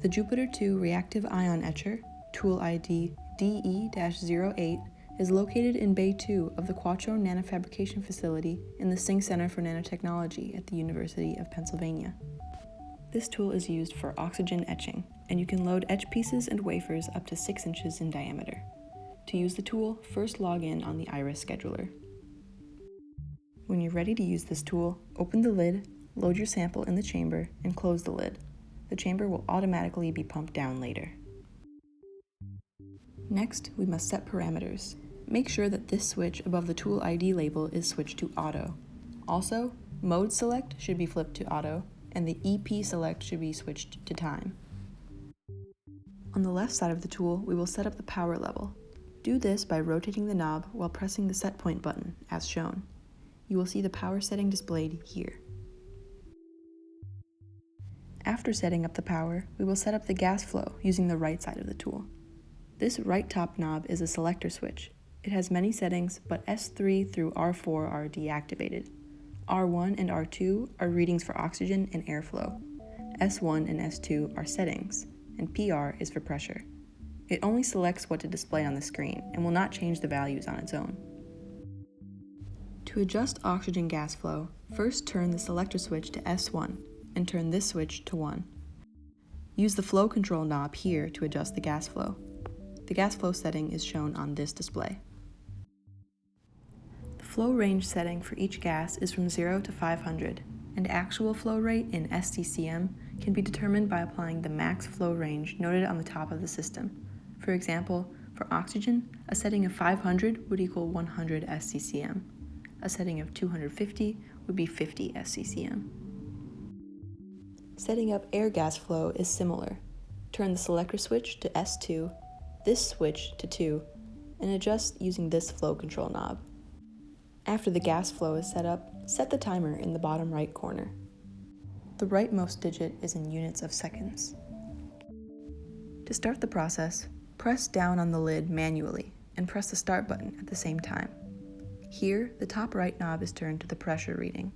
The Jupiter 2 reactive ion etcher, tool ID DE-08, is located in Bay 2 of the Quattro Nanofabrication Facility in the Singh Center for Nanotechnology at the University of Pennsylvania. This tool is used for oxygen etching, and you can load etch pieces and wafers up to 6 inches in diameter. To use the tool, first log in on the Iris scheduler. When you're ready to use this tool, open the lid, load your sample in the chamber, and close the lid. The chamber will automatically be pumped down later. Next, we must set parameters. Make sure that this switch above the tool ID label is switched to auto. Also, mode select should be flipped to auto, and the EP select should be switched to time. On the left side of the tool, we will set up the power level. Do this by rotating the knob while pressing the set point button, as shown. You will see the power setting displayed here. After setting up the power, we will set up the gas flow using the right side of the tool. This right top knob is a selector switch. It has many settings, but S3 through R4 are deactivated. R1 and R2 are readings for oxygen and airflow. S1 and S2 are settings, and PR is for pressure. It only selects what to display on the screen and will not change the values on its own. To adjust oxygen gas flow, first turn the selector switch to S1 and turn this switch to 1. Use the flow control knob here to adjust the gas flow. The gas flow setting is shown on this display. The flow range setting for each gas is from 0 to 500, and actual flow rate in SCCM can be determined by applying the max flow range noted on the top of the system. For example, for oxygen, a setting of 500 would equal 100 SCCM. A setting of 250 would be 50 SCCM. Setting up air gas flow is similar. Turn the selector switch to S2, this switch to 2, and adjust using this flow control knob. After the gas flow is set up, set the timer in the bottom right corner. The rightmost digit is in units of seconds. To start the process, press down on the lid manually and press the start button at the same time. Here, the top right knob is turned to the pressure reading.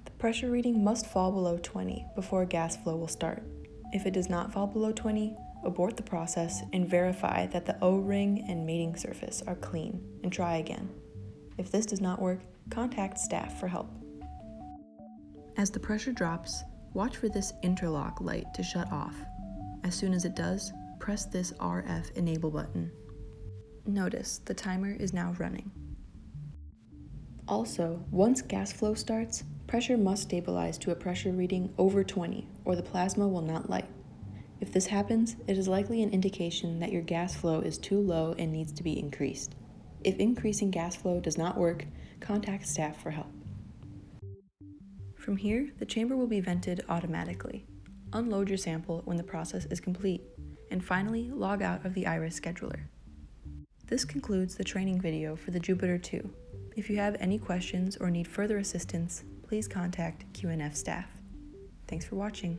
The pressure reading must fall below 20 before gas flow will start. If it does not fall below 20, abort the process and verify that the O-ring and mating surface are clean and try again. If this does not work, contact staff for help. As the pressure drops, watch for this interlock light to shut off. As soon as it does, press this RF enable button. Notice the timer is now running. Also, once gas flow starts, pressure must stabilize to a pressure reading over 20 or the plasma will not light. If this happens, it is likely an indication that your gas flow is too low and needs to be increased. If increasing gas flow does not work, contact staff for help. From here, the chamber will be vented automatically. Unload your sample when the process is complete, and finally log out of the Iris scheduler. This concludes the training video for the Jupiter 2. If you have any questions or need further assistance, please contact QNF staff. Thanks for watching.